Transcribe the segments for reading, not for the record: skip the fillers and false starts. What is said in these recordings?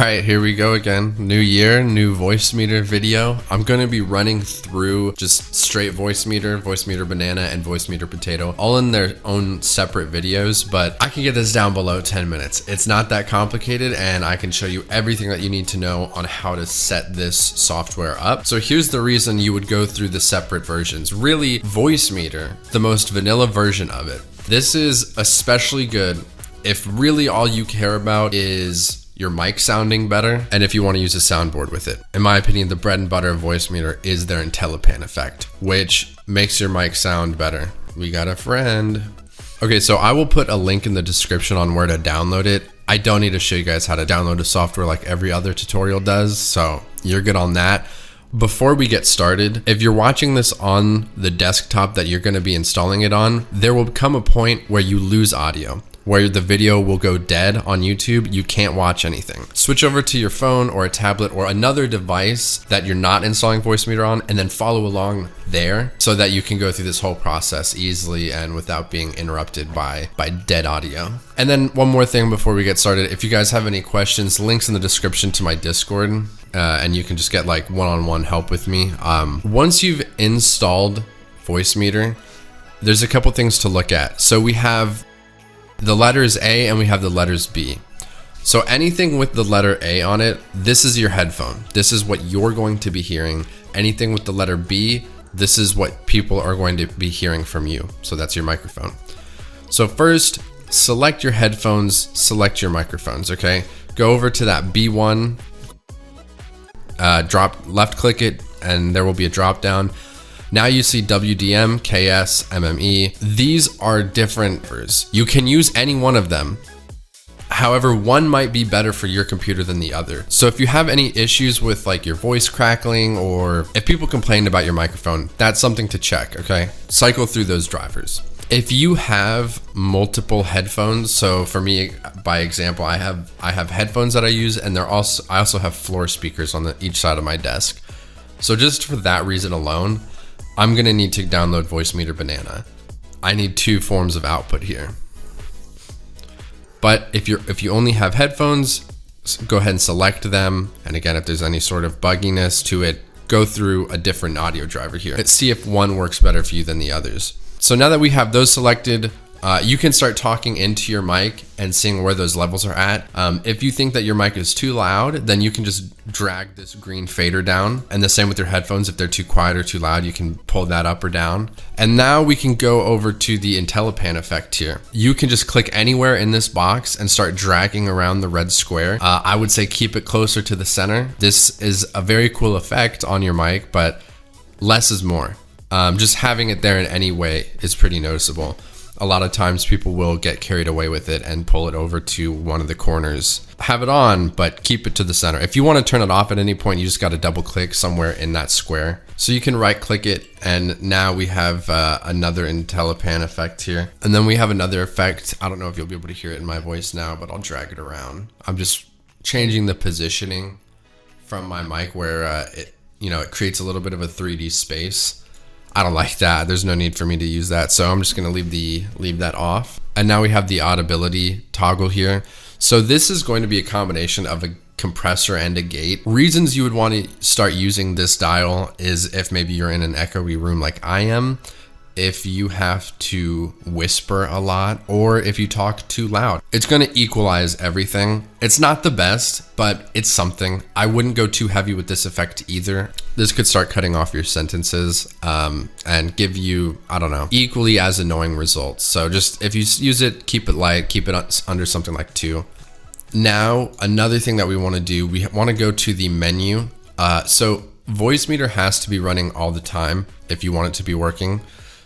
Alright, here we go again. New year, new VoiceMeeter video. I'm going to be running through just straight VoiceMeeter banana, and VoiceMeeter potato, all in their own separate videos, but I can get this down below 10 minutes. It's not that complicated, and I can show you everything that you need to know on how to set this software up. So here's the reason you would go through the separate versions. Really, VoiceMeeter, the most vanilla version of it. This is especially good if really all you care about is your mic sounding better, and if you want to use a soundboard with it. In my opinion, the bread and butter of VoiceMeeter is their IntelliPan effect, which makes your mic sound better. We got a friend. Okay, so I will put a link in the description on where to download it. I don't need to show you guys how to download a software like every other tutorial does, so you're good on that. Before we get started, if you're watching this on the desktop that you're going to be installing it on, there will come a point where you lose audio, where the video will go dead on YouTube. You can't watch anything. Switch over to your phone or a tablet or another device that you're not installing VoiceMeeter on, and then follow along there so that you can go through this whole process easily and without being interrupted by dead audio. And then one more thing before we get started, if you guys have any questions, links in the description to my Discord, and you can just get like one-on-one help with me. Once you've installed VoiceMeeter, there's a couple things to look at. So we have the letters A and we have the letters B. So anything with the letter A on it, this is your headphone. This is what you're going to be hearing. Anything with the letter B, this is what people are going to be hearing from you. So that's your microphone. So first, select your headphones, select your microphones, okay? Go over to that B1, left click it, and there will be a drop down. Now you see WDM, KS, MME. These are different numbers. You can use any one of them. However, one might be better for your computer than the other. So if you have any issues with like your voice crackling, or if people complained about your microphone, that's something to check, okay? Cycle through those drivers. If you have multiple headphones, so for me, by example, I have headphones that I use, and I also have floor speakers on each side of my desk. So just for that reason alone, I'm gonna need to download VoiceMeeter Banana. I need two forms of output here. But if you only have headphones, go ahead and select them. And again, if there's any sort of bugginess to it, go through a different audio driver here. Let's see if one works better for you than the others. So now that we have those selected, you can start talking into your mic and seeing where those levels are at. If you think that your mic is too loud, then you can just drag this green fader down. And the same with your headphones. If they're too quiet or too loud, you can pull that up or down. And now we can go over to the IntelliPan effect here. You can just click anywhere in this box and start dragging around the red square. I would say keep it closer to the center. This is a very cool effect on your mic, but less is more. Just having it there in any way is pretty noticeable. A lot of times people will get carried away with it and pull it over to one of the corners. Have it on, but keep it to the center. If you want to turn it off at any point, you just got to double click somewhere in that square. So you can right click it, and now we have another IntelliPan effect here. And then we have another effect. I don't know if you'll be able to hear it in my voice now, but I'll drag it around. I'm just changing the positioning from my mic where it creates a little bit of a 3D space. I don't like that. There's no need for me to use that. So I'm just going to leave that off. And now we have the Audibility Toggle here. So this is going to be a combination of a compressor and a gate. Reasons you would want to start using this dial is if maybe you're in an echoey room like I am, if you have to whisper a lot, or if you talk too loud. It's going to equalize everything. It's not the best, but it's something. I wouldn't go too heavy with this effect either. This could start cutting off your sentences and give you, I don't know, equally as annoying results. So just if you use it, keep it light, keep it under something like 2. Now, another thing that we want to do, we want to go to the menu. So VoiceMeeter has to be running all the time if you want it to be working.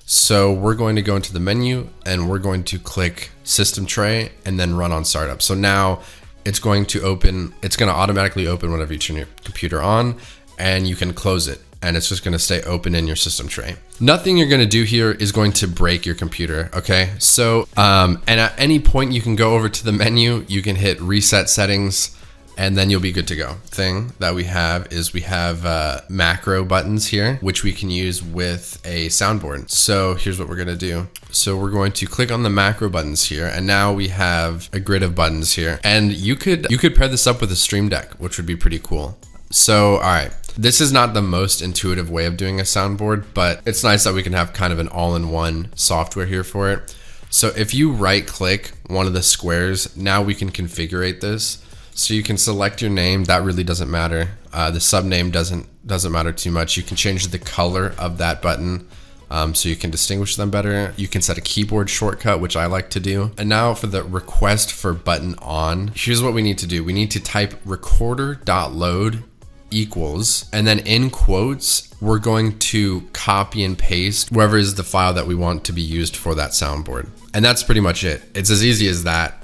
So we're going to go into the menu and we're going to click System Tray and then Run on Startup. So now it's going to automatically open whenever you turn your computer on, and you can close it, and it's just going to stay open in your system tray. Nothing you're going to do here is going to break your computer, okay? So, and at any point you can go over to the menu, you can hit Reset Settings, and then you'll be good to go. Thing that we have is we have macro buttons here, which we can use with a soundboard. So here's what we're gonna do. So we're going to click on the macro buttons here, and now we have a grid of buttons here. And you could pair this up with a Stream Deck, which would be pretty cool. So, all right, this is not the most intuitive way of doing a soundboard, but it's nice that we can have kind of an all-in-one software here for it. So if you right click one of the squares, now we can configure this. So you can select your name. That really doesn't matter. The subname doesn't matter too much. You can change the color of that button so you can distinguish them better. You can set a keyboard shortcut, which I like to do. And now for the request for button on, here's what we need to do. We need to type Recorder.Load equals, and then in quotes, we're going to copy and paste wherever is the file that we want to be used for that soundboard. And that's pretty much it. It's as easy as that.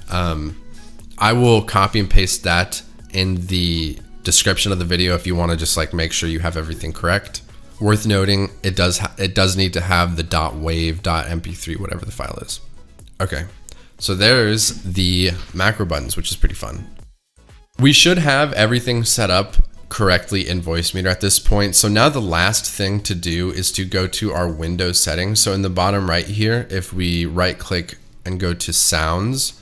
I will copy and paste that in the description of the video if you want to just like make sure you have everything correct. Worth noting, it does need to have the .wave.mp3, whatever the file is. Okay, so there's the macro buttons, which is pretty fun. We should have everything set up correctly in VoiceMeeter at this point. So now the last thing to do is to go to our Windows settings. So in the bottom right here, if we right click and go to sounds,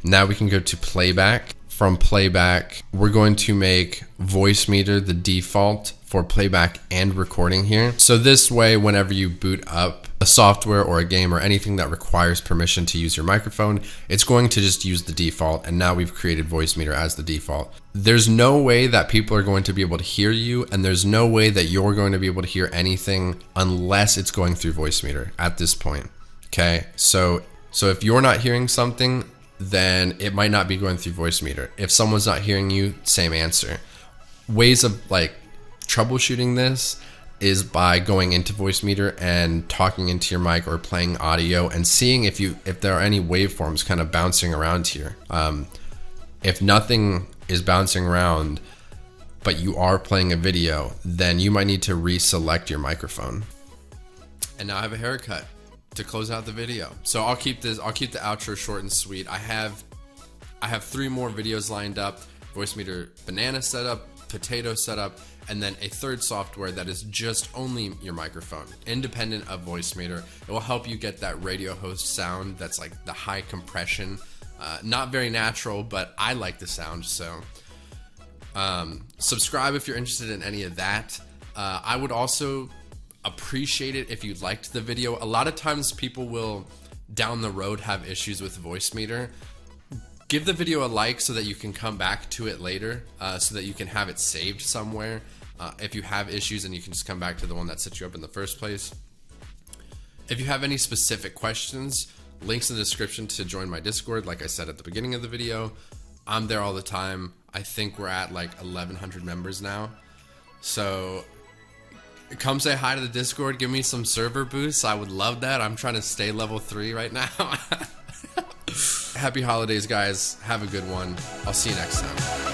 now we can go to playback. From playback, we're going to make VoiceMeeter the default for playback and recording here. So this way, whenever you boot up a software or a game or anything that requires permission to use your microphone, it's going to just use the default. And now we've created VoiceMeeter as the default. There's no way that people are going to be able to hear you, and there's no way that you're going to be able to hear anything unless it's going through VoiceMeeter at this point. Okay, so if you're not hearing something, then it might not be going through VoiceMeeter. If someone's not hearing you, same answer. Ways of like troubleshooting this is by going into VoiceMeeter and talking into your mic or playing audio and seeing if there are any waveforms kind of bouncing around here. If nothing is bouncing around, but you are playing a video, then you might need to reselect your microphone. And now I have a haircut to close out the video. So I'll keep the outro short and sweet. I have 3 more videos lined up: VoiceMeeter banana setup, potato setup, and then a third software that is just only your microphone, independent of VoiceMeeter. It will help you get that radio host sound that's like the high compression. Not very natural, but I like the sound. So subscribe if you're interested in any of that. I would also appreciate it if you liked the video. A lot of times people will down the road have issues with VoiceMeeter. Give the video a like so that you can come back to it later, so that you can have it saved somewhere. If you have issues, and you can just come back to the one that set you up in the first place. If you have any specific questions, links in the description to join my Discord. Like I said at the beginning of the video, I'm there all the time. I think we're at like 1,100 members now. So come say hi to the Discord. Give me some server boosts. I would love that. I'm trying to stay level 3 right now. Happy holidays, guys. Have a good one. I'll see you next time.